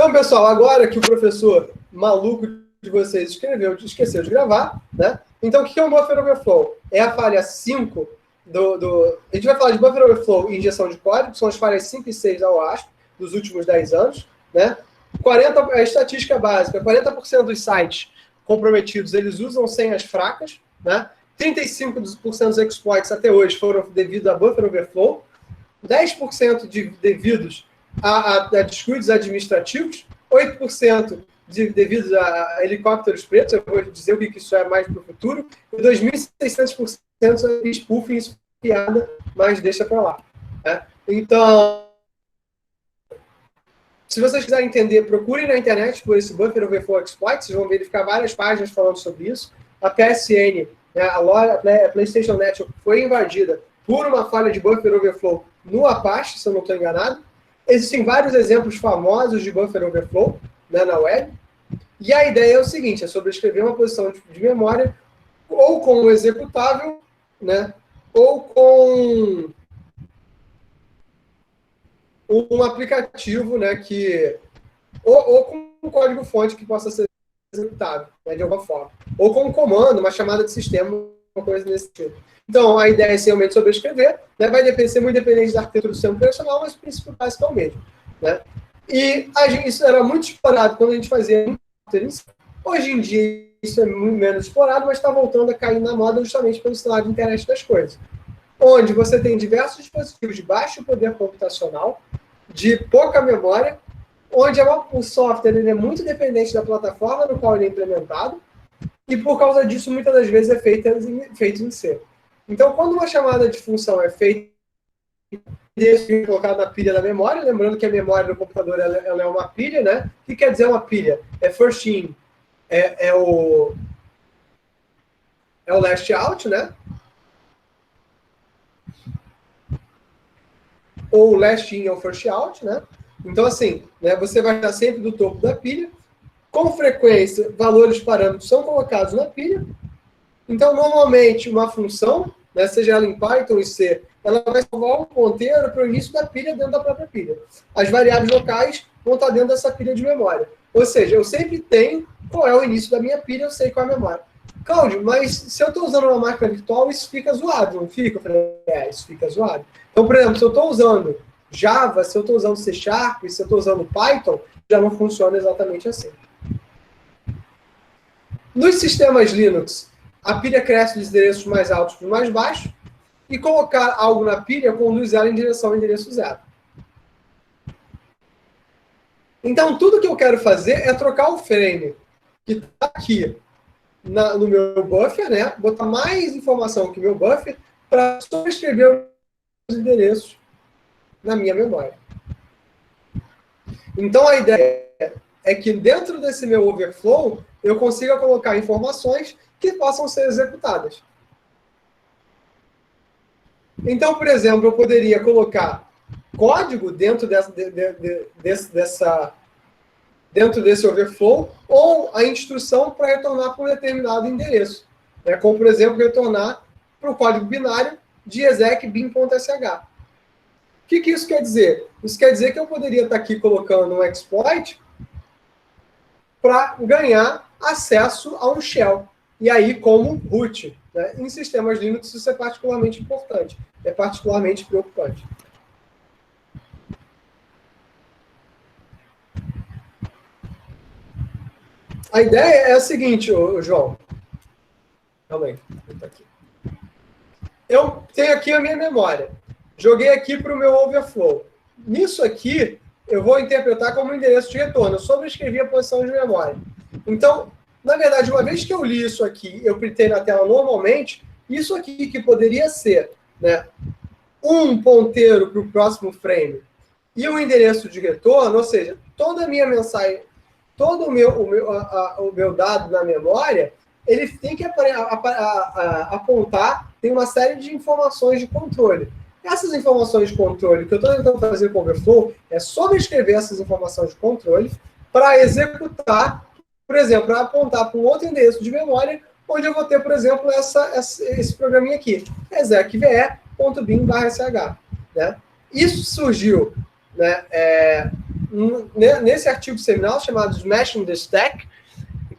Então, pessoal, agora que o professor maluco de vocês esqueceu de gravar, né? Então, o que é um buffer overflow? É a falha 5 A gente vai falar de buffer overflow e injeção de código, que são as falhas 5 e 6 da OASP, dos últimos 10 anos, né? A estatística básica, 40% dos sites comprometidos, eles usam senhas fracas, né? 35% dos exploits até hoje foram devido a buffer overflow, 10% devidos a descuidos administrativos, 8% devido a helicópteros pretos, eu vou dizer o que isso é mais para o futuro, e 2.600% é spoofing, isso é piada, mas deixa para lá. Né? Então, se vocês quiserem entender, procurem na internet por esse Buffer Overflow Exploit, vocês vão verificar várias páginas falando sobre isso. A PSN, né, a PlayStation Network, foi invadida por uma falha de Buffer Overflow no Apache, se eu não estou enganado. Existem vários exemplos famosos de Buffer Overflow, né, na web. E a ideia é o seguinte, é sobrescrever uma posição de memória ou com um executável, né, ou com um aplicativo, né, ou com um código-fonte que possa ser executável, né, de alguma forma. Ou com um comando, uma chamada de sistema, uma coisa desse tipo. Então, a ideia é realmente sobrescrever, né, vai ser muito dependente da arquitetura do sistema operacional, mas o princípio básico é o mesmo. Né? E isso era muito explorado quando a gente fazia. Hoje em dia, isso é muito menos explorado, mas está voltando a cair na moda justamente pelo cenário de internet das coisas. Onde você tem diversos dispositivos de baixo poder computacional, de pouca memória, onde o software ele é muito dependente da plataforma no qual ele é implementado, e por causa disso, muitas das vezes é feito em C. Então, quando uma chamada de função é feita colocada na pilha da memória, lembrando que a memória do computador ela é uma pilha, né? O que quer dizer uma pilha? É first in, é o last out, né? Ou last in é o first out, né? Então, assim, né, você vai estar sempre do topo da pilha. Com frequência, valores parâmetros são colocados na pilha. Então, normalmente, uma função, né, seja ela em Python e C, ela vai salvar um ponteiro para o início da pilha dentro da própria pilha. As variáveis locais vão estar dentro dessa pilha de memória. Ou seja, eu sempre tenho qual é o início da minha pilha, eu sei qual é a memória. Cláudio, mas se eu estou usando uma máquina virtual, isso fica zoado, não fica? Eu falei, isso fica zoado. Então, por exemplo, se eu estou usando Java, se eu estou usando C#, se eu estou usando Python, já não funciona exatamente assim. Nos sistemas Linux, a pilha cresce dos endereços mais altos para os mais baixos, e colocar algo na pilha conduz ela em direção ao endereço zero. Então, tudo que eu quero fazer é trocar o frame que está aqui no meu buffer, né? Botar mais informação que o meu buffer para sobrescrever os endereços na minha memória. Então, a ideia é que dentro desse meu overflow, eu consiga colocar informações que possam ser executadas. Então, por exemplo, eu poderia colocar código dentro desse overflow ou a instrução para retornar para um determinado endereço. Né? Como, por exemplo, retornar para o código binário de exec bin.sh. O que isso quer dizer? Isso quer dizer que eu poderia estar aqui colocando um exploit para ganhar acesso a um shell. E aí, como root. Né? Em sistemas Linux, isso é particularmente importante. É particularmente preocupante. A ideia é a seguinte, João. Calma aí. Eu tenho aqui a minha memória. Joguei aqui para o meu overflow. Nisso aqui, eu vou interpretar como um endereço de retorno. Eu sobrescrevi a posição de memória. Então, na verdade, uma vez que eu li isso aqui, eu printei na tela normalmente, isso aqui que poderia ser, né, um ponteiro para o próximo frame e um endereço de retorno, ou seja, toda a minha mensagem, todo o meu dado na memória, ele tem que apontar, tem uma série de informações de controle. Essas informações de controle que eu estou tentando fazer com o overflow é sobrescrever essas informações de controle para executar, por exemplo, para apontar para um outro endereço de memória, onde eu vou ter, por exemplo, esse programinha aqui, execve.bin/sh. Né? Isso surgiu, né, nesse artigo seminal chamado Smashing the Stack,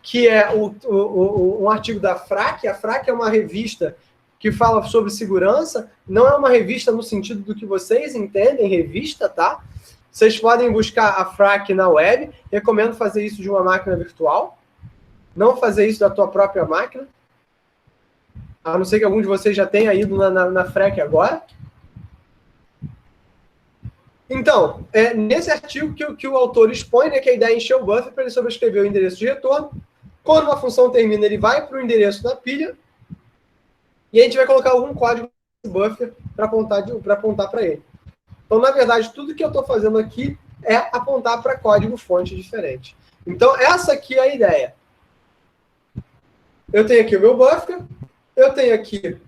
que é um artigo da FRAC. A FRAC é uma revista que fala sobre segurança, não é uma revista no sentido do que vocês entendem, revista, tá? Vocês podem buscar a FRAC na web, recomendo fazer isso de uma máquina virtual, não fazer isso da tua própria máquina, a não ser que algum de vocês já tenha ido na FRAC agora. Então, nesse artigo que o autor expõe, né, que a ideia é encher o buffer para ele sobrescrever o endereço de retorno. Quando uma função termina, ele vai para o endereço da pilha, e a gente vai colocar algum código no buffer para apontar para ele. Então, na verdade, tudo que eu estou fazendo aqui é apontar para código-fonte diferente. Então, essa aqui é a ideia. Eu tenho aqui o meu buffer, eu tenho aqui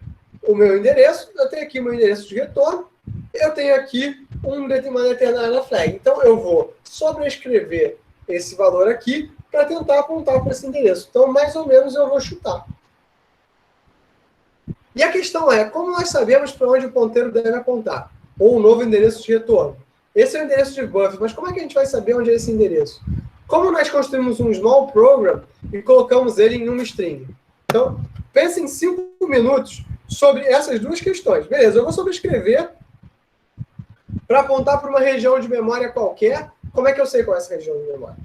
o meu endereço, eu tenho aqui o meu endereço de retorno, eu tenho aqui uma determinada flag. Então, eu vou sobrescrever esse valor aqui para tentar apontar para esse endereço. Então, mais ou menos, eu vou chutar. E a questão é, como nós sabemos para onde o ponteiro deve apontar? Ou o novo endereço de retorno? Esse é o endereço de buffer, mas como é que a gente vai saber onde é esse endereço? Como nós construímos um small program e colocamos ele em uma string? Então, pense em 5 minutos sobre essas duas questões. Beleza, eu vou sobrescrever para apontar para uma região de memória qualquer. Como é que eu sei qual é essa região de memória?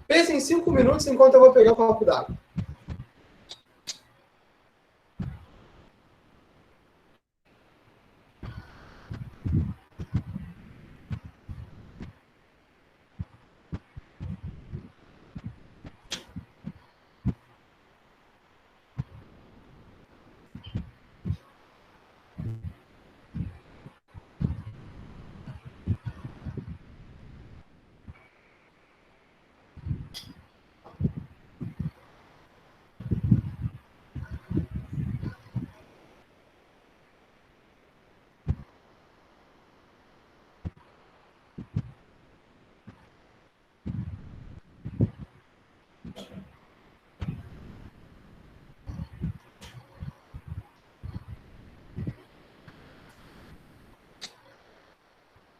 Pense em 5 minutos enquanto eu vou pegar o copo d'água.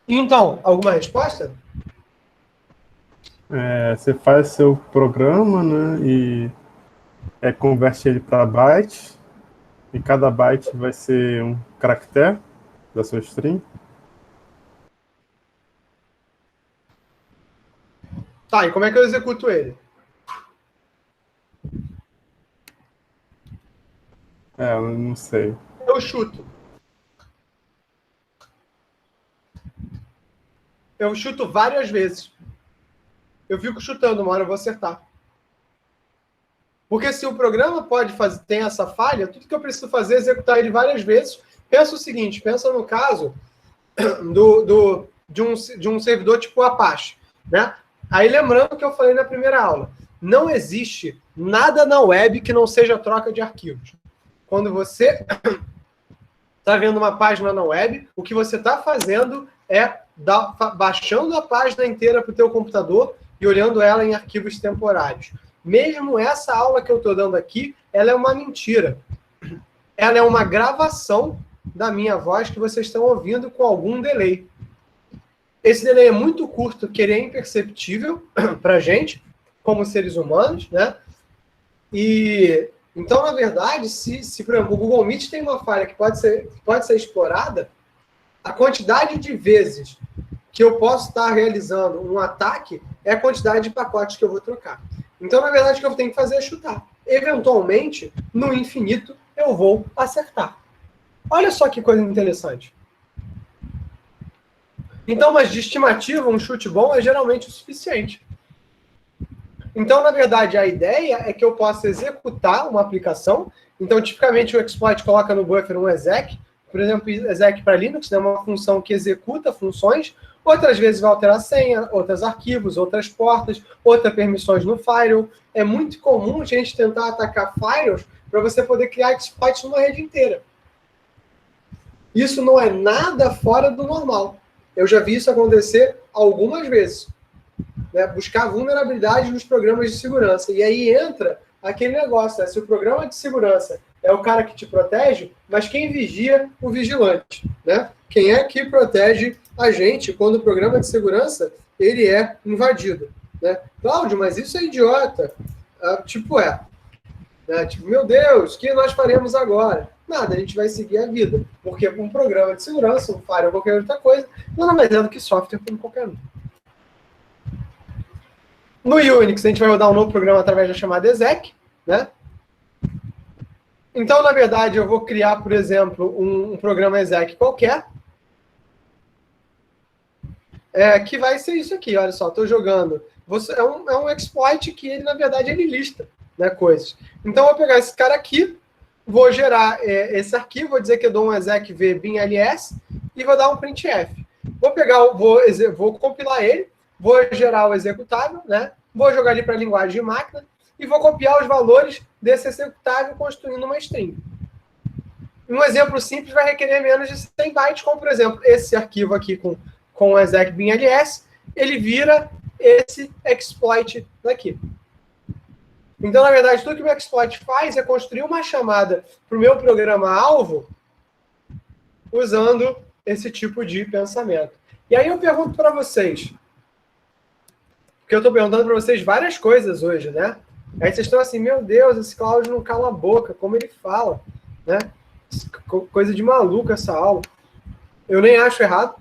Então, alguma resposta? Você faz seu programa, né, e converte ele para byte, e cada byte vai ser um caractere da sua string. Tá, e como é que eu executo ele? Eu não sei. Eu chuto. Eu chuto várias vezes. Eu fico chutando, uma hora eu vou acertar. Porque se o programa tem essa falha, tudo que eu preciso fazer é executar ele várias vezes. Pensa o seguinte, pensa no caso de um servidor tipo Apache, né? Aí lembrando que eu falei na primeira aula, não existe nada na web que não seja troca de arquivos. Quando você está vendo uma página na web, o que você está fazendo é baixando a página inteira para o teu computador e olhando ela em arquivos temporários. Mesmo essa aula que eu estou dando aqui, ela é uma mentira. Ela é uma gravação da minha voz que vocês estão ouvindo com algum delay. Esse delay é muito curto, que ele é imperceptível para a gente, como seres humanos, né? E então, na verdade, se por exemplo, o Google Meet tem uma falha que pode ser explorada, a quantidade de vezes que eu posso estar realizando um ataque é a quantidade de pacotes que eu vou trocar. Então, na verdade, o que eu tenho que fazer é chutar. Eventualmente, no infinito, eu vou acertar. Olha só que coisa interessante. Então, mas de estimativa, um chute bom é geralmente o suficiente. Então, na verdade, a ideia é que eu possa executar uma aplicação. Então, tipicamente, o exploit coloca no buffer um exec. Por exemplo, exec para Linux é uma função que executa funções. Outras vezes vai alterar senha, outros arquivos, outras portas, outras permissões no firewall. É muito comum a gente tentar atacar firewalls para você poder criar exploits numa rede inteira. Isso não é nada fora do normal. Eu já vi isso acontecer algumas vezes. Né? Buscar vulnerabilidade nos programas de segurança. E aí entra aquele negócio, né? Se o programa de segurança é o cara que te protege, mas quem vigia o vigilante? Né? Quem é que protege a gente, quando o programa de segurança ele é invadido, né? Cláudio, mas isso é idiota. Tipo, né? Tipo, meu Deus, o que nós faremos agora? Nada, a gente vai seguir a vida. Porque um programa de segurança, um firewall ou qualquer outra coisa, nada mais é do que software como qualquer um. No Unix, a gente vai rodar um novo programa através da chamada exec, né? Então, na verdade, eu vou criar, por exemplo, um programa exec qualquer, que vai ser isso aqui, olha só, estou jogando. É um exploit que ele, na verdade, ele lista, né, coisas. Então, eu vou pegar esse cara aqui, vou gerar esse arquivo, vou dizer que eu dou um exec v bin_ls e vou dar um printf. Vou compilar ele, vou gerar o executável, né, vou jogar ali para a linguagem de máquina e vou copiar os valores desse executável construindo uma string. Um exemplo simples vai requerer menos de 100 bytes, como, por exemplo, esse arquivo aqui com o exec bin_ls, ele vira esse exploit daqui. Então, na verdade, tudo que o exploit faz é construir uma chamada para o meu programa-alvo usando esse tipo de pensamento. E aí eu pergunto para vocês, porque eu estou perguntando para vocês várias coisas hoje, né? Aí vocês estão assim, meu Deus, esse Cláudio não cala a boca, como ele fala, né? Coisa de maluco essa aula. Eu nem acho errado,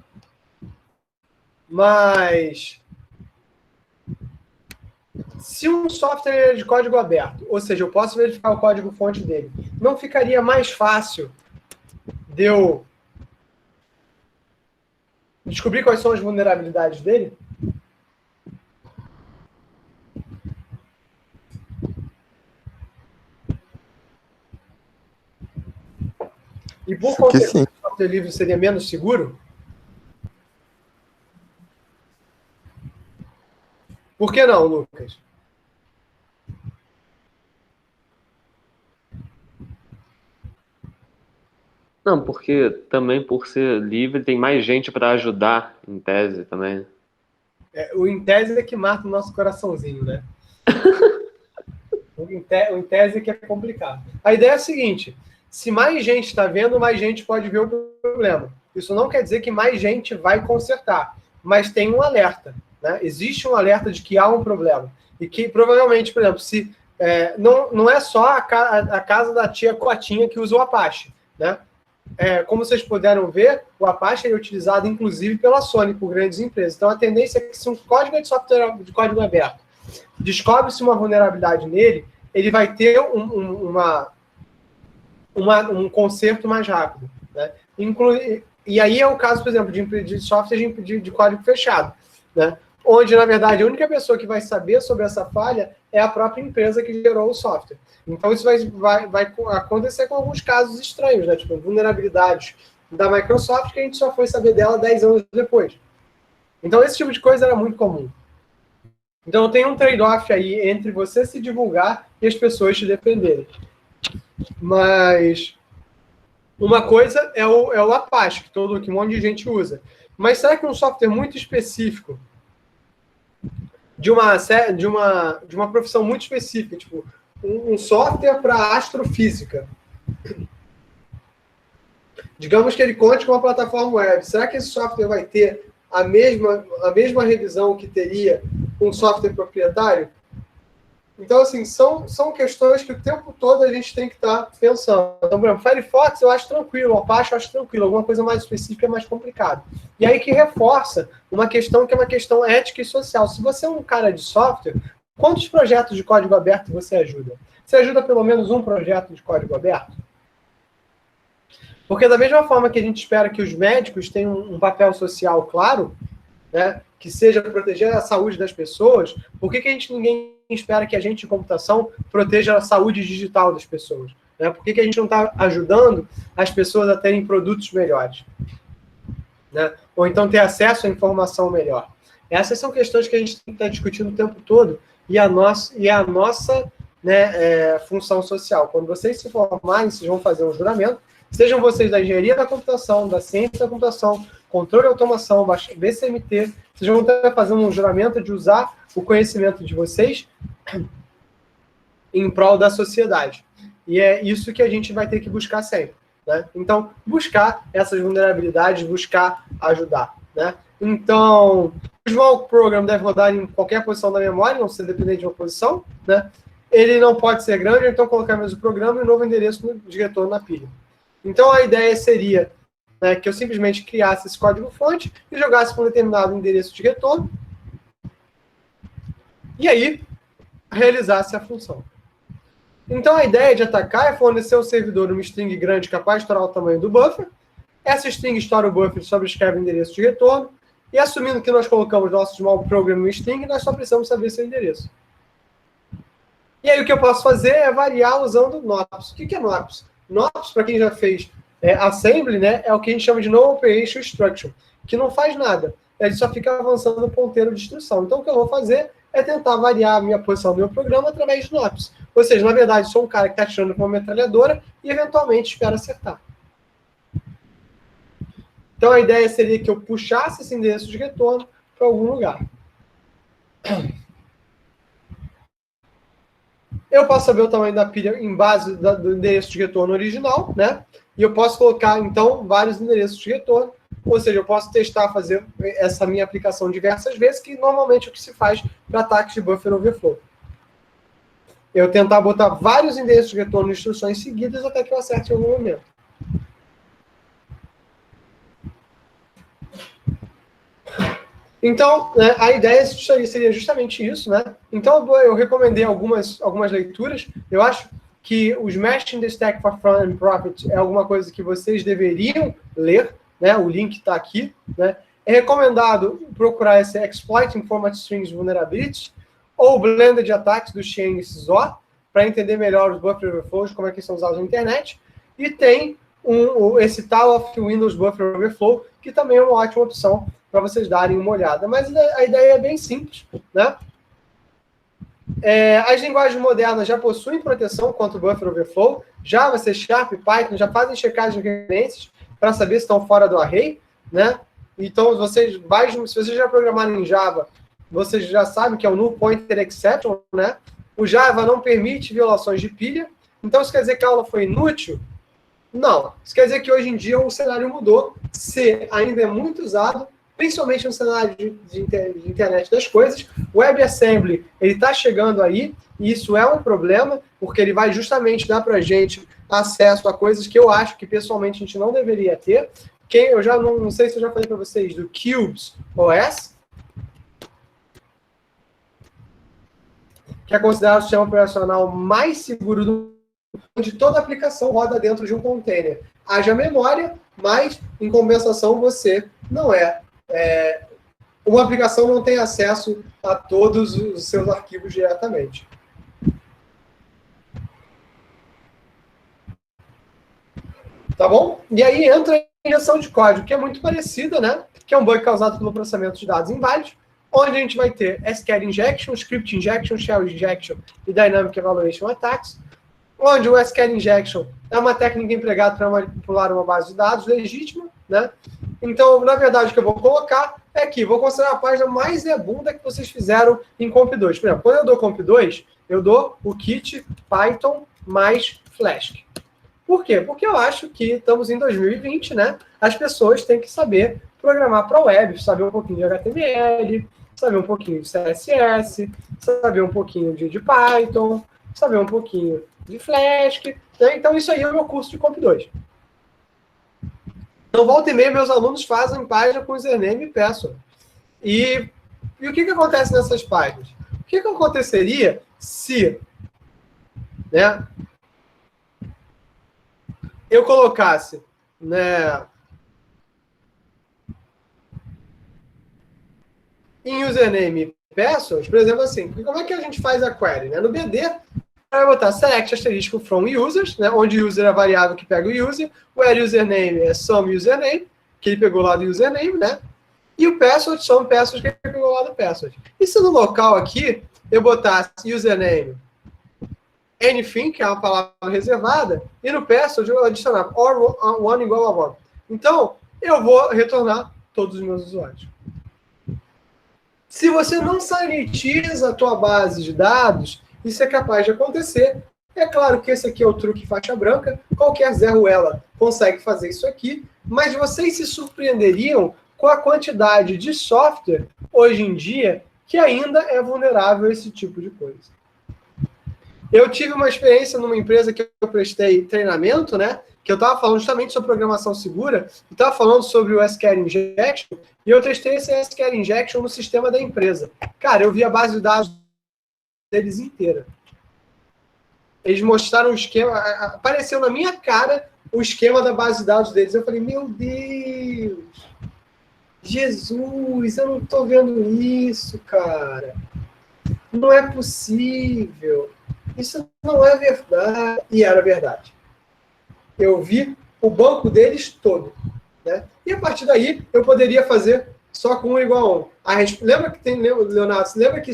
mas se um software é de código aberto, ou seja, eu posso verificar o código-fonte dele, não ficaria mais fácil de eu descobrir quais são as vulnerabilidades dele? E por consequência, o software livre seria menos seguro? Por que não, Lucas? Não, porque também por ser livre tem mais gente para ajudar, em tese também. O em tese é que mata o nosso coraçãozinho, né? O em tese é que é complicado. A ideia é a seguinte, se mais gente está vendo, mais gente pode ver o problema. Isso não quer dizer que mais gente vai consertar, mas tem um alerta, né? Existe um alerta de que há um problema. E que provavelmente, por exemplo, se não é só a casa da tia Cotinha que usa o Apache, né? Como vocês puderam ver, o Apache é utilizado, inclusive, pela Sony, por grandes empresas. Então, a tendência é que se um código de software de código aberto descobre-se uma vulnerabilidade nele, ele vai ter um conserto mais rápido, né? E aí é o caso, por exemplo, de software de código fechado, né? Onde, na verdade, a única pessoa que vai saber sobre essa falha é a própria empresa que gerou o software. Então, isso vai acontecer com alguns casos estranhos, né? Tipo, vulnerabilidades da Microsoft, que a gente só foi saber dela 10 anos depois. Então, esse tipo de coisa era muito comum. Então, tem um trade-off aí entre você se divulgar e as pessoas te defenderem. Mas uma coisa é o Apache, que um monte de gente usa. Mas será que um software muito específico de uma profissão muito específica, tipo um software para astrofísica, digamos que ele conte com uma plataforma web, será que esse software vai ter a mesma revisão que teria um software proprietário? Então, assim, são questões que o tempo todo a gente tem que estar pensando. Então, por exemplo, Firefox eu acho tranquilo, Apache eu acho tranquilo, alguma coisa mais específica é mais complicado. E aí que reforça uma questão que é uma questão ética e social. Se você é um cara de software, quantos projetos de código aberto você ajuda? Você ajuda pelo menos um projeto de código aberto? Porque da mesma forma que a gente espera que os médicos tenham um papel social claro, né, que seja proteger a saúde das pessoas, por que ninguém espera que a gente de computação proteja a saúde digital das pessoas? Né? Por que a gente não está ajudando as pessoas a terem produtos melhores? Né? Ou então ter acesso à informação melhor? Essas são questões que a gente tem que estar discutindo o tempo todo e a nossa né, função social. Quando vocês se formarem, vocês vão fazer um juramento, sejam vocês da engenharia da computação, da ciência da computação, controle e automação, BCMT, vocês vão estar fazendo um juramento de usar o conhecimento de vocês em prol da sociedade. E é isso que a gente vai ter que buscar sempre. Né? Então, buscar essas vulnerabilidades, buscar ajudar. né? Então, o small program deve rodar em qualquer posição da memória, não ser dependente de uma posição, né? Ele não pode ser grande, então colocar mesmo o programa e um novo endereço de retorno na pilha. Então, a ideia seria, né, que eu simplesmente criasse esse código-fonte e jogasse para um determinado endereço de retorno, e aí realizasse a função. Então, a ideia de atacar é fornecer ao servidor uma string grande capaz de estourar o tamanho do buffer. Essa string estoura o buffer e sobrescreve o endereço de retorno. E assumindo que nós colocamos nosso small program no string, nós só precisamos saber seu endereço. E aí o que eu posso fazer é variar usando NOPS. O que é NOPS? NOPS, para quem já fez assembly, né, é o que a gente chama de No Operation Instruction, que não faz nada. Ele só fica avançando o ponteiro de instrução. Então, o que eu vou fazer é tentar variar a minha posição do meu programa através de NOPS. Ou seja, na verdade, sou um cara que está atirando com uma metralhadora e, eventualmente, espero acertar. Então, a ideia seria que eu puxasse esse endereço de retorno para algum lugar. Eu posso saber o tamanho da pilha em base do endereço de retorno original, né? E eu posso colocar, então, vários endereços de retorno. Ou seja, eu posso testar, fazer essa minha aplicação diversas vezes, que normalmente é o que se faz para ataques de buffer overflow. Eu tentar botar vários endereços de retorno em instruções seguidas até que eu acerte em algum momento. Então, né, a ideia seria justamente isso, né? Então, eu recomendei algumas leituras. Eu acho que os Smashing the Stack for Fun and Profit é alguma coisa que vocês deveriam ler, né? O link está aqui, né? É recomendado procurar esse Exploiting Format Strings Vulnerabilities ou Blended Attacks do Shane e Szor para entender melhor os buffer overflows, como é que são usados na internet. E tem esse tal of Windows Buffer Overflow, que também é uma ótima opção para vocês darem uma olhada. Mas a ideia é bem simples, né? As linguagens modernas já possuem proteção contra o Buffer Overflow. Java, C Sharp, Python já fazem checagem de referências para saber se estão fora do array, né? Então, se vocês já programaram em Java, vocês já sabem que é o Null Pointer Exception, né? O Java não permite violações de pilha. Então, isso quer dizer que a aula foi inútil? Não. Isso quer dizer que hoje em dia o cenário mudou. C ainda é muito usado, principalmente no cenário de internet das coisas. O WebAssembly, ele está chegando aí, e isso é um problema, porque ele vai justamente dar para a gente acesso a coisas que eu acho que, pessoalmente, a gente não deveria ter. Eu já não sei se eu já falei para vocês do Cubes OS, que é considerado o sistema operacional mais seguro do mundo, onde toda aplicação roda dentro de um container. Haja memória, mas, em compensação, você não uma aplicação não tem acesso a todos os seus arquivos diretamente. Tá bom? E aí entra a injeção de código, que é muito parecida, né? Que é um bug causado pelo processamento de dados inválidos, onde a gente vai ter SQL Injection, Script Injection, Shell Injection e Dynamic Evaluation Attacks, onde o SQL Injection é uma técnica empregada para manipular uma base de dados legítima, né? Então, na verdade, o que eu vou colocar é que vou considerar a página mais bunda que vocês fizeram em Comp2. Por exemplo, quando eu dou Comp2, eu dou o kit Python mais Flask. Por quê? Porque eu acho que estamos em 2020, né? As pessoas têm que saber programar para a web, saber um pouquinho de HTML, saber um pouquinho de CSS, saber um pouquinho de Python, saber um pouquinho de Flask. Né? Então, isso aí é o meu curso de Comp2. Então, volta e meia, meus alunos fazem página com username e password. E o que acontece nessas páginas? O que aconteceria se, né, eu colocasse, né, em username e password, por exemplo, assim, como é que a gente faz a query? Né? No BD, vai botar select asterisco from users, né, onde user é a variável que pega o user, o username é some username, que ele pegou lá do username, né? E o password some password, que ele pegou lá do password. E se no local aqui eu botasse username anything, que é uma palavra reservada, e no password eu adicionava or one igual a one. Então, eu vou retornar todos os meus usuários. Se você não sanitiza a tua base de dados, isso é capaz de acontecer. É claro que esse aqui é o truque faixa branca. Qualquer Zé Ruela consegue fazer isso aqui. Mas vocês se surpreenderiam com a quantidade de software, hoje em dia, que ainda é vulnerável a esse tipo de coisa. Eu tive uma experiência numa empresa que eu prestei treinamento, né? Que eu estava falando justamente sobre programação segura, e estava falando sobre o SQL Injection, e eu testei esse SQL Injection no sistema da empresa. Cara, eu vi a base de dados deles inteira. Eles mostraram o esquema, apareceu na minha cara o esquema da base de dados deles. Eu falei, meu Deus, Jesus, eu não estou vendo isso, cara. Não é possível. Isso não é verdade. E era verdade. Eu vi o banco deles todo. Né? E a partir daí, eu poderia fazer só com 1 igual a 1. Lembra que tem, Leonardo, lembra que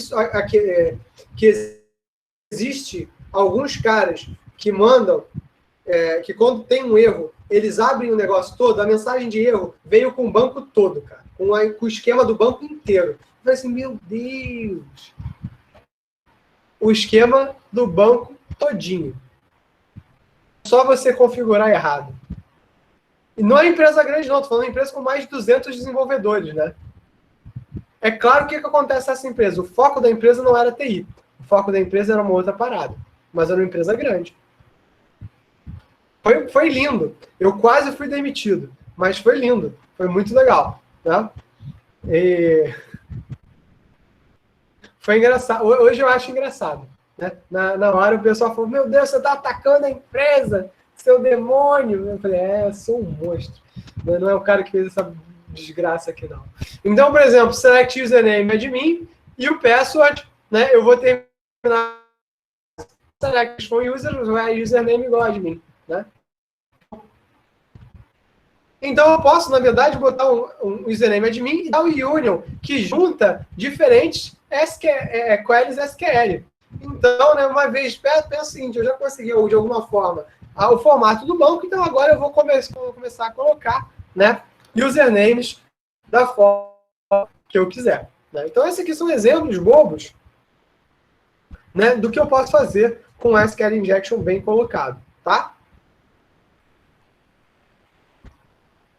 existe alguns caras que mandam, que quando tem um erro, eles abrem o negócio todo, a mensagem de erro veio com o banco todo, cara, com o esquema do banco inteiro. Eu falei assim, meu Deus, o esquema do banco todinho. Só você configurar errado. E não é empresa grande, não. Estou falando de empresa com mais de 200 desenvolvedores, né? É claro que acontece nessa empresa. O foco da empresa não era TI. O foco da empresa era uma outra parada. Mas era uma empresa grande. Foi lindo. Eu quase fui demitido. Mas foi lindo. Foi muito legal. Né? E... Foi engraçado. Hoje eu acho engraçado. Né? Na hora o pessoal falou, meu Deus, você está atacando a empresa, seu demônio. Eu falei, eu sou um monstro. Não é o cara que fez essa desgraça aqui, não. Então, por exemplo, select username admin e o password, né? Eu vou terminar select for user, username igual admin, né? Então, eu posso, na verdade, botar um username admin e dar o union, que junta diferentes queries SQL. Então, né, uma vez, pensa o seguinte, eu já consegui, de alguma forma, o formato do banco, então agora eu vou começar a colocar, né, usernames da forma que eu quiser. Né? Então, esses aqui são exemplos bobos, né, do que eu posso fazer com o SQL Injection bem colocado, tá?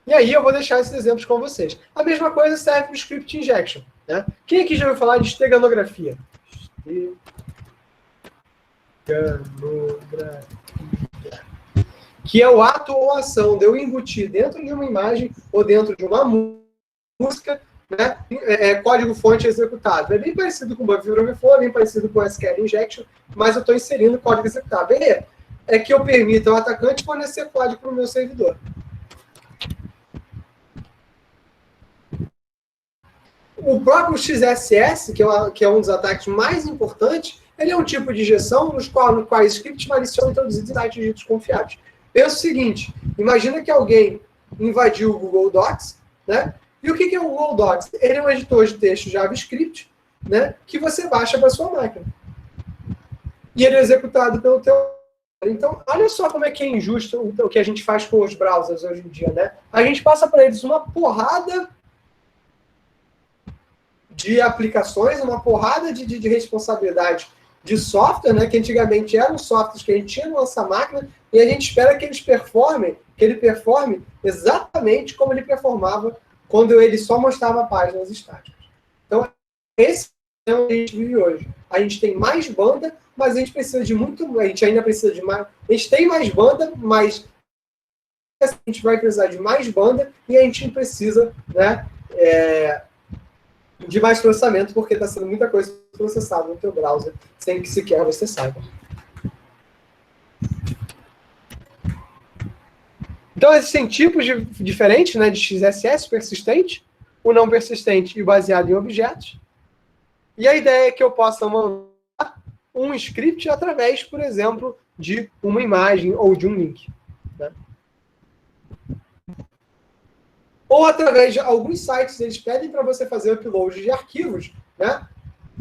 E aí eu vou deixar esses exemplos com vocês. A mesma coisa serve para o Script Injection. Né? Quem aqui já ouviu falar de esteganografia? Que é o ato ou ação de eu embutir dentro de uma imagem ou dentro de uma música, né, código-fonte executado. É bem parecido com o Buffer Overflow, bem parecido com o SQL Injection, mas eu estou inserindo código executável. É que eu permita ao atacante fornecer código para o meu servidor. O próprio XSS, que é um dos ataques mais importantes, ele é um tipo de injeção nos quais scripts maliciosos introduzidos em sites ditos confiáveis. Pensa o seguinte, imagina que alguém invadiu o Google Docs, né? E o que é o Google Docs? Ele é um editor de texto JavaScript, né? Que você baixa para sua máquina. E ele é executado pelo teu... Então, olha só como é que é injusto o que a gente faz com os browsers hoje em dia, né? A gente passa para eles uma porrada de aplicações, uma porrada de responsabilidade de software, né, que antigamente eram softwares que a gente tinha na nossa máquina, e a gente espera que ele performe exatamente como ele performava quando ele só mostrava páginas estáticas. Então, esse é o que a gente vive hoje. A gente tem mais banda, mas a gente precisa de muito... A gente ainda precisa de mais... A gente tem mais banda, mas a gente vai precisar de mais banda e a gente precisa, né, de mais processamento, porque está sendo muita coisa processada no teu browser, sem que sequer você saiba. Então, existem tipos diferentes, né, de XSS, persistente, o não persistente e baseado em objetos. E a ideia é que eu possa mandar um script através, por exemplo, de uma imagem ou de um link. Né? Ou através de alguns sites, eles pedem para você fazer upload de arquivos, né?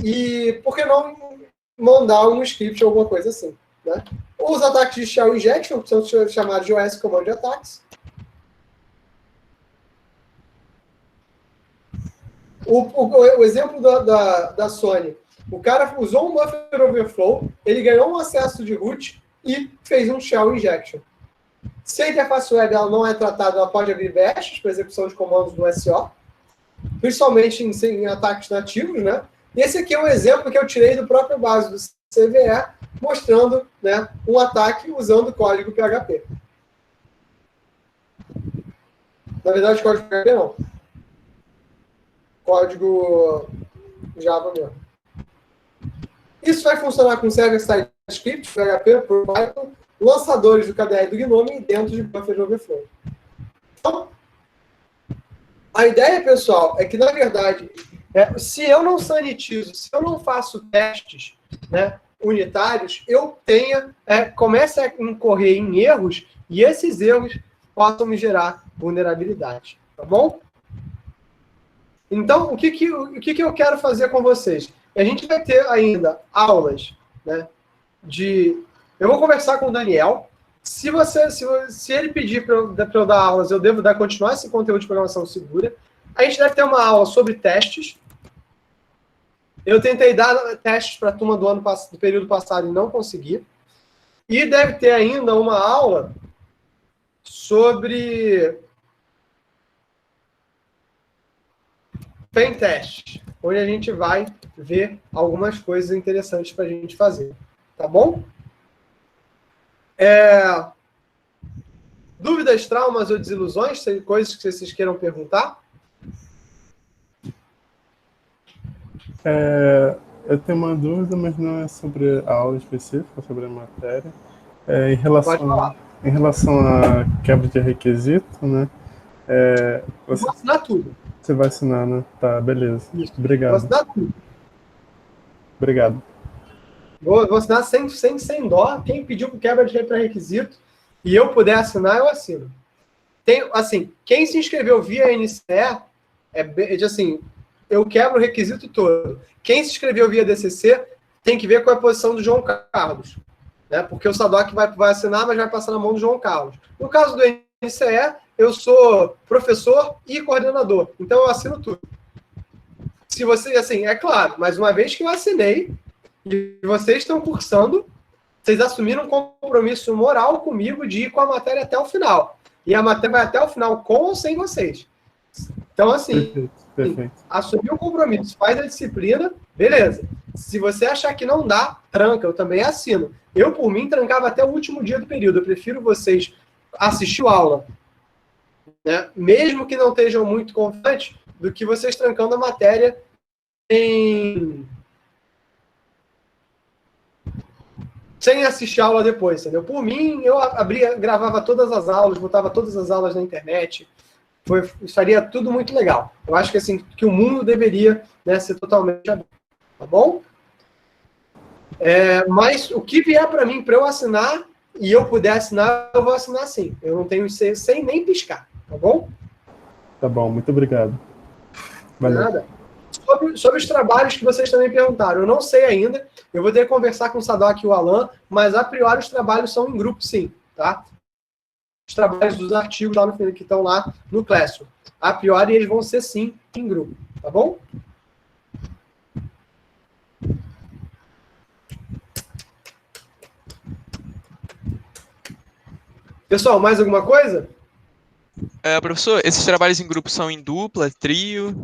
E por que não mandar um script ou alguma coisa assim, né? Os ataques de shell injection, que são chamados de OS Command Attacks. O exemplo da Sony, o cara usou um buffer overflow, ele ganhou um acesso de root e fez um shell injection. Se a interface web ela não é tratada, ela pode abrir bash para execução de comandos no SO, principalmente em ataques nativos, né? E esse aqui é um exemplo que eu tirei do próprio base do CVE, mostrando, né, um ataque usando o código PHP. Na verdade, código PHP não. Código Java mesmo. Isso vai funcionar com server-side script, PHP, por Python, lançadores do KDE e do GNOME e dentro de Buffer Overflow. Então, a ideia, pessoal, é que, na verdade, se eu não sanitizo, se eu não faço testes, né, unitários, eu comece a incorrer em erros e esses erros possam me gerar vulnerabilidade. Tá bom? Então, o que eu quero fazer com vocês? A gente vai ter ainda aulas, né, eu vou conversar com o Daniel. Se ele pedir para eu dar aulas, eu devo continuar esse conteúdo de programação segura. A gente deve ter uma aula sobre testes. Eu tentei dar testes para a turma do período passado e não consegui. E deve ter ainda uma aula sobre pentest, onde a gente vai ver algumas coisas interessantes para a gente fazer. Tá bom? Dúvidas, traumas ou desilusões? Coisas que vocês queiram perguntar? Eu tenho uma dúvida, mas não é sobre a aula específica, sobre a matéria. Em relação à quebra de requisito, né? Vou assinar tudo. Você vai assinar, né? Tá, beleza. Isso. Obrigado. Vou assinar tudo. Obrigado. Vou assinar sem dó. Quem pediu quebra de pré-requisito e eu puder assinar, eu assino. Quem se inscreveu via NCE, eu quebro o requisito todo. Quem se inscreveu via DCC tem que ver qual é a posição do João Carlos. Né? Porque o Sadoc vai assinar, mas vai passar na mão do João Carlos. No caso do NCE, eu sou professor e coordenador. Então, eu assino tudo. Se você, é claro, mas uma vez que eu assinei e vocês estão cursando, vocês assumiram um compromisso moral comigo de ir com a matéria até o final. E a matéria vai até o final com ou sem vocês. Então, Perfeito. Assumir o compromisso, faz a disciplina, beleza. Se você achar que não dá, tranca, eu também assino. Eu, por mim, trancava até o último dia do período. Eu prefiro vocês assistir a aula, né, mesmo que não estejam muito confiantes, do que vocês trancando a matéria sem assistir a aula depois, entendeu? Por mim, eu gravava todas as aulas, botava todas as aulas na internet, estaria tudo muito legal. Eu acho que o mundo deveria, né, ser totalmente aberto, tá bom? Mas o que vier para mim, para eu assinar, e eu puder assinar, eu vou assinar sim. Eu não tenho sem nem piscar, tá bom? Tá bom, muito obrigado. Valeu. Nada. Sobre os trabalhos que vocês também perguntaram, eu não sei ainda, eu vou ter que conversar com o Sadoc e o Alan, mas a priori os trabalhos são em grupo sim, tá? Os trabalhos dos artigos lá que estão lá no Classroom. A priori eles vão ser sim em grupo, tá bom? Pessoal, mais alguma coisa? Professor, esses trabalhos em grupo são em dupla, trio?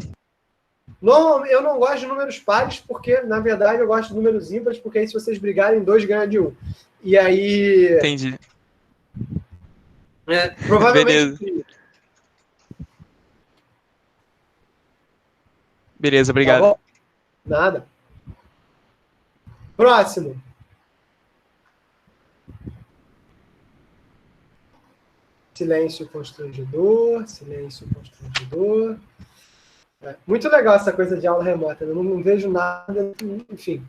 Não, eu não gosto de números pares, porque, na verdade, eu gosto de números ímpares, porque aí se vocês brigarem, 2 ganham de 1. E aí... Entendi. Provavelmente... Beleza, obrigado. Tá bom? Nada. Próximo. Silêncio constrangedor, silêncio constrangedor. Muito legal essa coisa de aula remota, eu não vejo nada, enfim.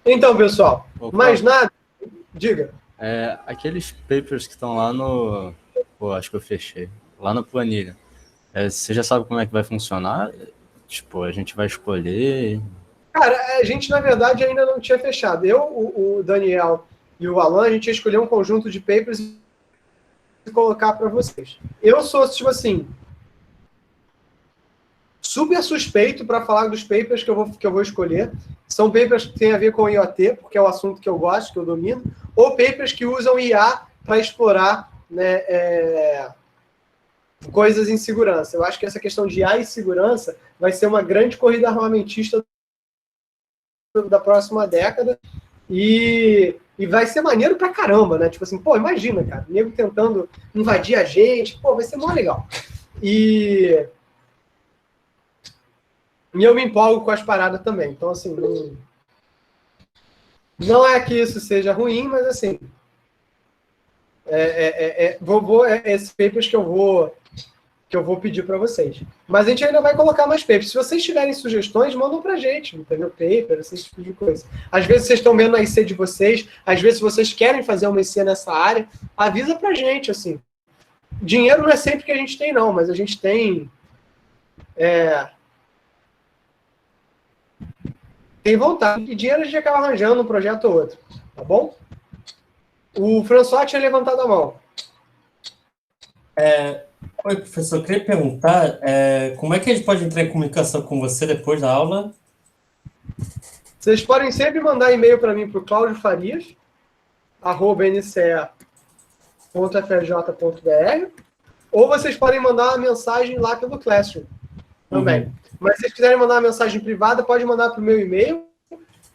Então, pessoal, mais nada? Diga. Aqueles papers que estão lá no... Pô, acho que eu fechei. Lá na planilha. Você já sabe como é que vai funcionar? Tipo, a gente vai escolher... Cara, a gente, na verdade, ainda não tinha fechado. O Daniel e o Alan, a gente ia escolher um conjunto de papers e colocar para vocês. Eu sou, tipo assim... super suspeito para falar dos papers que eu vou escolher. São papers que têm a ver com IoT, porque é o assunto que eu gosto, que eu domino, ou papers que usam IA para explorar, né, coisas em segurança. Eu acho que essa questão de IA e segurança vai ser uma grande corrida armamentista da próxima década e vai ser maneiro pra caramba, né? Tipo assim, pô, imagina, cara, o nego tentando invadir a gente, pô, vai ser mó legal. E eu me empolgo com as paradas também. Então, assim, não é que isso seja ruim, mas assim, esses papers que eu vou pedir para vocês. Mas a gente ainda vai colocar mais papers. Se vocês tiverem sugestões, mandam para a gente, entendeu? Paper, esse tipo de coisa. Às vezes vocês estão vendo a IC de vocês, às vezes vocês querem fazer uma IC nessa área, avisa para a gente, assim. Dinheiro não é sempre que a gente tem, não, mas a gente tem... tem vontade. E dinheiro a gente acaba arranjando um projeto ou outro, tá bom? O François tinha levantado a mão. Oi, professor, eu queria perguntar como é que a gente pode entrar em comunicação com você depois da aula? Vocês podem sempre mandar e-mail para mim para o claudiofarias@nce.frj.br, ou vocês podem mandar uma mensagem lá pelo Classroom também. Mas se vocês quiserem mandar uma mensagem privada, pode mandar para o meu e-mail,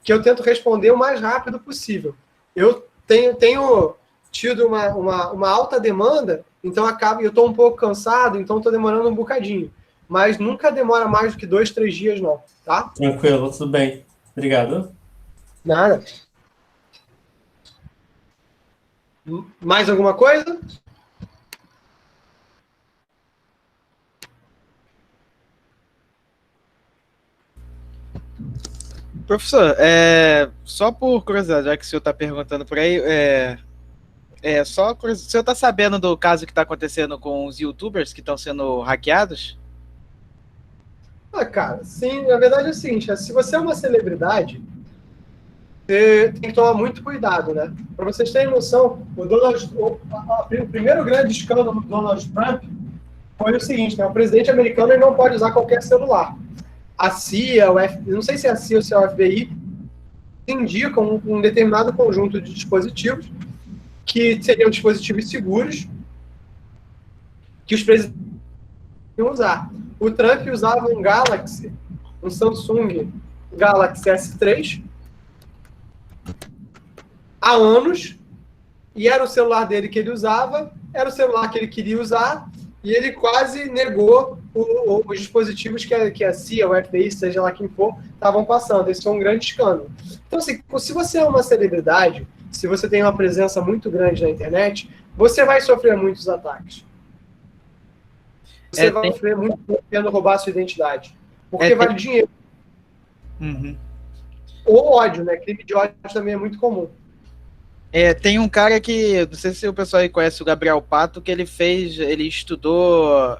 que eu tento responder o mais rápido possível. Eu tenho tido uma alta demanda, então eu estou um pouco cansado, então estou demorando um bocadinho. Mas nunca demora mais do que 2, 3 dias, não. Tá? Tranquilo, tudo bem. Obrigado. Nada. Mais alguma coisa? Professor, só por curiosidade, já que o senhor está perguntando por aí, só o senhor está sabendo do caso que está acontecendo com os YouTubers que estão sendo hackeados? Cara, sim, na verdade é o seguinte, se você é uma celebridade, você tem que tomar muito cuidado, né? Para vocês terem noção, o primeiro grande escândalo do Donald Trump foi o seguinte, né? O presidente americano ele não pode usar qualquer celular. A CIA, não sei se é a CIA ou se é o FBI, indicam um determinado conjunto de dispositivos que seriam dispositivos seguros que os presidentes iam usar. O Trump usava um Samsung Galaxy S3 há anos, e era o celular dele que ele usava, era o celular que ele queria usar, e ele quase negou os dispositivos que a CIA, o FBI, seja lá quem for, estavam passando. Esse foi um grande escândalo. Então, assim, se você é uma celebridade, se você tem uma presença muito grande na internet, você vai sofrer muitos ataques. Você vai sofrer muito tentando roubar a sua identidade. Porque vale dinheiro. Uhum. Ou ódio, né? Crime de ódio também é muito comum. Tem um cara que, não sei se o pessoal aí conhece, o Gabriel Pato, que ele estudou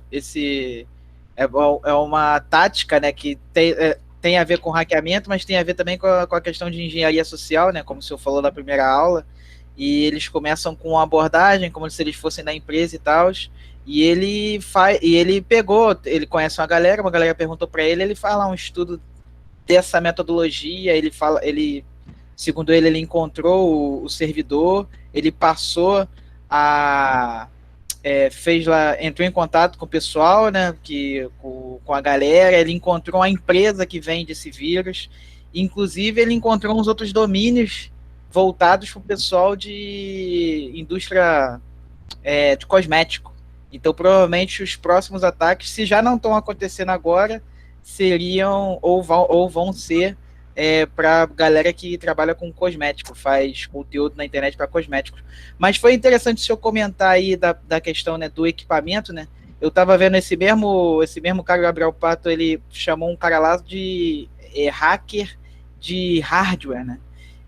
é uma tática, né, que tem a ver com hackeamento, mas tem a ver também com a questão de engenharia social, né, como o senhor falou na primeira aula, e eles começam com uma abordagem, como se eles fossem da empresa e tal, e ele conhece uma galera perguntou para ele faz lá um estudo dessa metodologia, segundo ele encontrou o servidor, ele passou entrou em contato com o pessoal, né, com a galera, ele encontrou a empresa que vende esse vírus, inclusive ele encontrou uns outros domínios voltados para o pessoal de indústria de cosmético. Então, provavelmente, os próximos ataques, se já não estão acontecendo agora, seriam ou vão ser para galera que trabalha com cosmético, faz conteúdo na internet para cosméticos. Mas foi interessante o senhor comentar aí da questão, né, do equipamento, né? Eu estava vendo esse mesmo cara, Gabriel Pato, ele chamou um cara lá de hacker de hardware, né?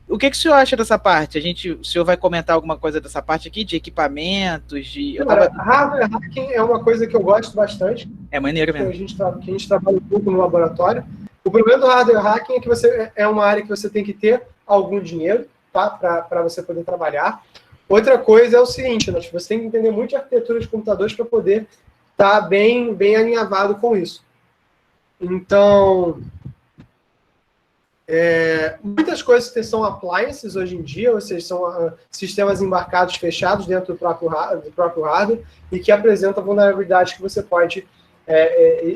O que o senhor acha dessa parte? O senhor vai comentar alguma coisa dessa parte aqui, de equipamentos, Hardware hacking é uma coisa que eu gosto bastante. É maneiro mesmo. Que a gente trabalha um pouco no laboratório. O problema do hardware hacking é que é uma área que você tem que ter algum dinheiro, tá? Para você poder trabalhar. Outra coisa é o seguinte, né? Você tem que entender muito de arquitetura de computadores para poder estar bem alinhavado com isso. Então, Muitas coisas que são appliances hoje em dia, ou seja, são sistemas embarcados fechados dentro do próprio hardware e que apresentam vulnerabilidades que você pode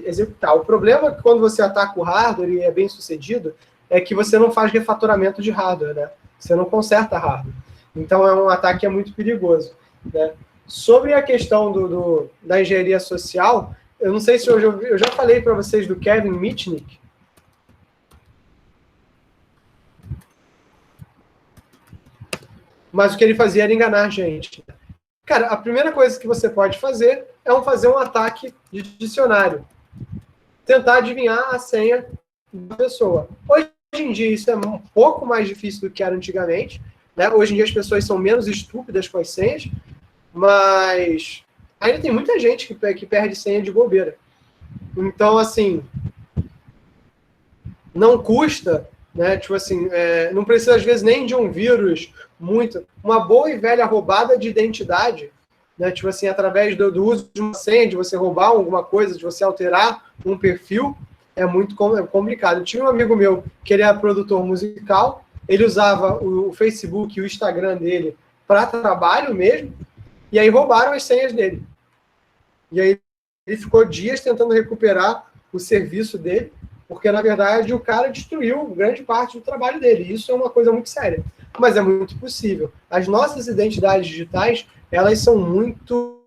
executar. O problema é que quando você ataca o hardware e é bem sucedido, é que você não faz refatoramento de hardware, né? Você não conserta hardware. Então é um ataque que é muito perigoso, né? Sobre a questão da engenharia social, eu não sei se eu já falei para vocês do Kevin Mitnick. Mas o que ele fazia era enganar a gente. Cara, a primeira coisa que você pode fazer é fazer um ataque de dicionário. Tentar adivinhar a senha da pessoa. Hoje em dia isso é um pouco mais difícil do que era antigamente, né? Hoje em dia as pessoas são menos estúpidas com as senhas, mas ainda tem muita gente que perde senha de bobeira. Então, assim, não custa, né? Tipo assim, não precisa às vezes nem de um vírus muito. Uma boa e velha roubada de identidade, né? Tipo assim, através do uso de uma senha, de você roubar alguma coisa, de você alterar um perfil, é muito complicado. Eu tinha um amigo meu que ele era produtor musical, ele usava o Facebook e o Instagram dele para trabalho mesmo, e aí roubaram as senhas dele. E aí ele ficou dias tentando recuperar o serviço dele, porque, na verdade, o cara destruiu grande parte do trabalho dele. E isso é uma coisa muito séria. Mas é muito possível. As nossas identidades digitais, elas são muito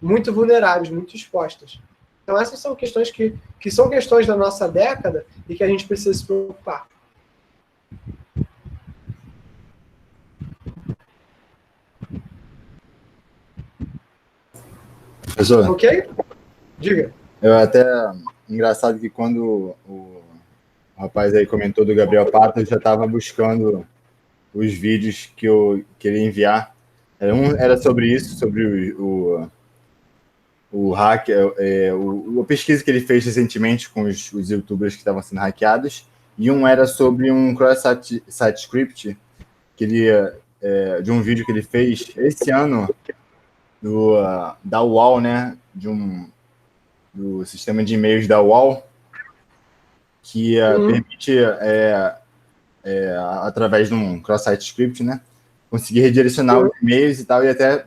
vulneráveis, muito expostas. Então, essas são questões que são questões da nossa década e que a gente precisa se preocupar. Professor, Ok? Diga. Engraçado que quando o rapaz aí comentou do Gabriel Pato, eu já estava buscando os vídeos que eu queria enviar. Era sobre isso, sobre o hack, a pesquisa que ele fez recentemente com os youtubers que estavam sendo hackeados, e um era sobre um cross-site script de um vídeo que ele fez esse ano da UOL, né, do sistema de e-mails da UOL, que permite, através de um cross-site script, né, conseguir redirecionar os e-mails e tal, e até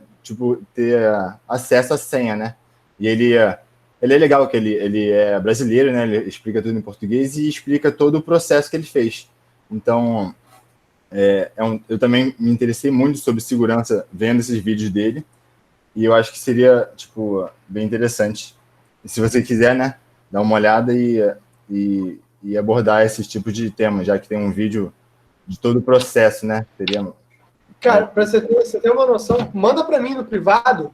ter acesso à senha, né? E ele é legal, que ele é brasileiro, né? Ele explica tudo em português e explica todo o processo que ele fez. Então, eu também me interessei muito sobre segurança vendo esses vídeos dele, e eu acho que seria, bem interessante. E se você quiser, né, dar uma olhada e abordar esses tipos de temas, já que tem um vídeo de todo o processo, né? Seria... Cara, para você ter uma noção, manda para mim no privado,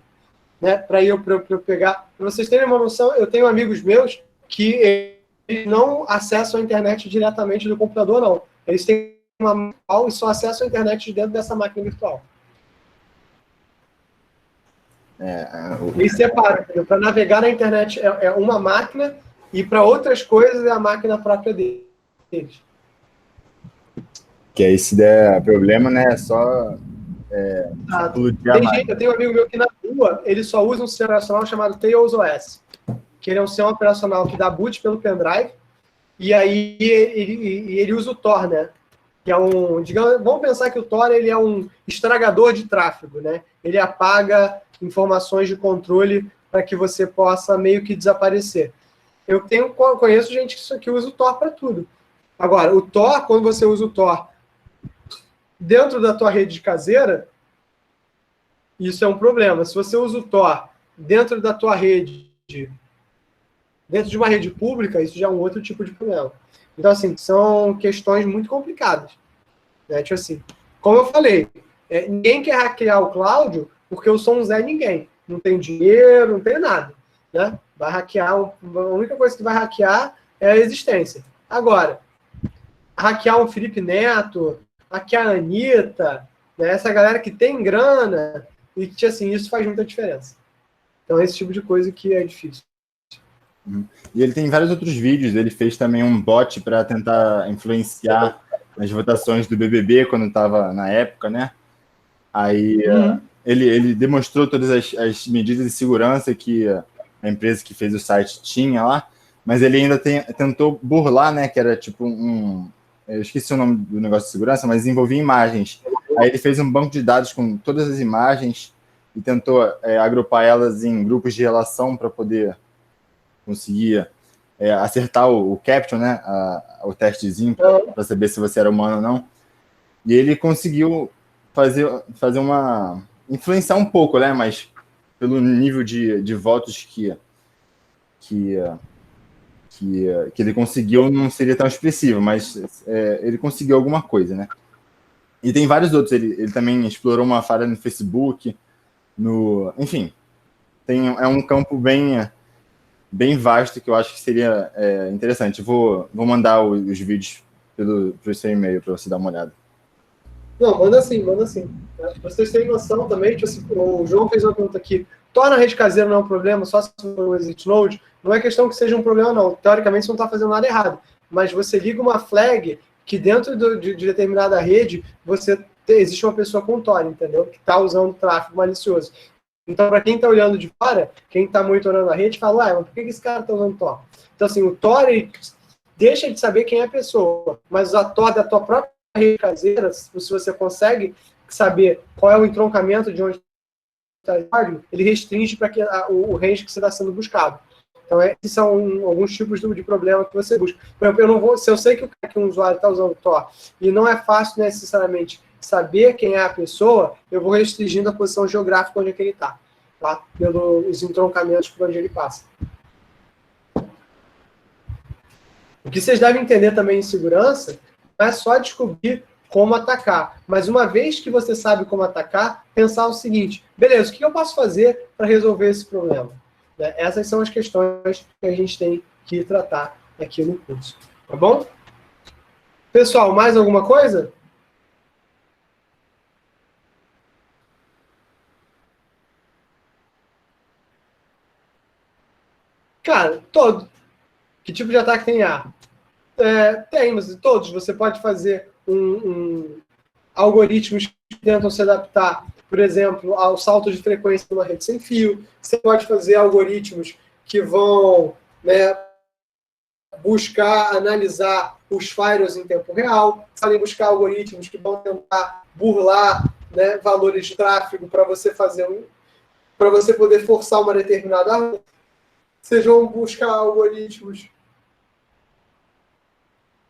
né, para eu pegar. Para vocês terem uma noção, eu tenho amigos meus que eles não acessam a internet diretamente do computador, não. Eles têm uma máquina virtual e só acessam a internet dentro dessa máquina virtual. Eles separam. Para navegar na internet é uma máquina e para outras coisas é a máquina própria deles. Que aí, se der problema, né, é só eu tenho um amigo meu que na rua, ele só usa um sistema operacional chamado Tails OS, que ele é um sistema operacional que dá boot pelo pendrive, e aí ele usa o Tor, né, que é vamos pensar que o Tor ele é um estragador de tráfego, né, ele apaga informações de controle para que você possa meio que desaparecer. Eu conheço gente que usa o Tor para tudo. Agora, o Tor, quando você usa o Tor dentro da tua rede caseira, isso é um problema. Se você usa o Tor dentro da tua rede, dentro de uma rede pública, isso já é um outro tipo de problema. Então, assim, são questões muito complicadas. Né? Tipo assim, como eu falei, ninguém quer hackear o Cláudio porque eu sou um Zé Ninguém. Não tenho dinheiro, não tenho nada. Né? Vai hackear, a única coisa que vai hackear é a existência. Agora, hackear um Felipe Neto, hackear a Anitta, né? Essa galera que tem grana, e que, assim, isso faz muita diferença. Então, esse tipo de coisa que é difícil. E ele tem vários outros vídeos. Ele fez também um bot para tentar influenciar nas votações do BBB, quando estava na época, né? Aí ele demonstrou todas as medidas de segurança que a empresa que fez o site tinha lá, mas ele ainda tentou burlar, né? Que era tipo eu esqueci o nome do negócio de segurança, mas envolvia imagens. Aí ele fez um banco de dados com todas as imagens e tentou agrupar elas em grupos de relação para poder conseguir acertar o captcha, né? O testezinho para saber se você era humano ou não. E ele conseguiu fazer influenciar um pouco, né? Mas pelo nível de votos que ele conseguiu não seria tão expressivo, mas ele conseguiu alguma coisa, né? E tem vários outros. Ele também explorou uma falha no Facebook, enfim, é um campo bem vasto que eu acho que seria interessante. Vou mandar os vídeos pelo seu e-mail para você dar uma olhada. Não, manda sim, manda sim. Pra vocês terem noção também, tipo assim, o João fez uma pergunta aqui, torna a rede caseira não é um problema, só se for um exit node? Não é questão que seja um problema, não. Teoricamente, você não está fazendo nada errado. Mas você liga uma flag que dentro de determinada rede, existe uma pessoa com Tor, entendeu? Que está usando tráfego malicioso. Então, para quem está olhando de fora, quem está monitorando a rede, fala, ué, mas por que esse cara está usando Tor? Então, assim, o Tor deixa de saber quem é a pessoa, mas a Tor da tua própria rede caseira, se você consegue saber qual é o entroncamento de onde está o usuário, ele restringe para o range que você está sendo buscado. Então, esses são alguns tipos de problema que você busca. Por exemplo, se eu sei que um usuário está usando Tor e não é fácil necessariamente saber quem é a pessoa, eu vou restringindo a posição geográfica onde é que ele está, tá? Pelos entroncamentos por onde ele passa. O que vocês devem entender também em segurança não é só descobrir como atacar, mas uma vez que você sabe como atacar, pensar o seguinte, beleza, o que eu posso fazer para resolver esse problema? Essas são as questões que a gente tem que tratar aqui no curso, tá bom? Pessoal, mais alguma coisa? Cara, todo. Que tipo de ataque tem A? Tem, mas todos. Você pode fazer algoritmos que tentam se adaptar, por exemplo, ao salto de frequência de uma rede sem fio. Você pode fazer algoritmos que vão, né, buscar analisar os firewalls em tempo real. Você pode buscar algoritmos que vão tentar burlar, né, valores de tráfego para você para você poder forçar uma determinada rede. Vocês vão buscar algoritmos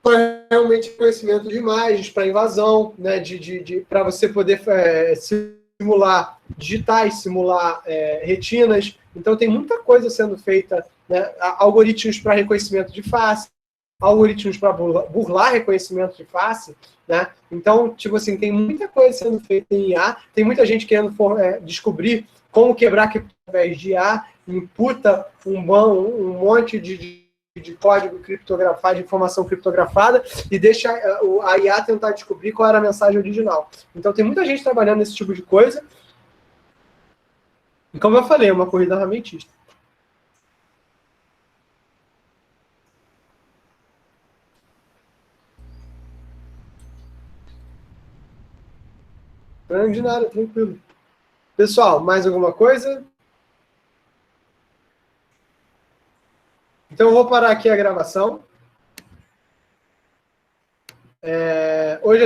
para realmente conhecimento de imagens, para invasão, né, para você poder simular digitais, simular retinas. Então, tem muita coisa sendo feita, né, algoritmos para reconhecimento de face, algoritmos para burlar reconhecimento de face, né? Então, tipo assim, tem muita coisa sendo feita em IA, tem muita gente querendo descobrir como quebrar através de IA, imputa um monte de código criptografado, de informação criptografada, e deixa a IA tentar descobrir qual era a mensagem original. Então, tem muita gente trabalhando nesse tipo de coisa. E como eu falei, é uma corrida armamentista. Não de nada, tranquilo. Pessoal, mais alguma coisa? Então, eu vou parar aqui a gravação. Hoje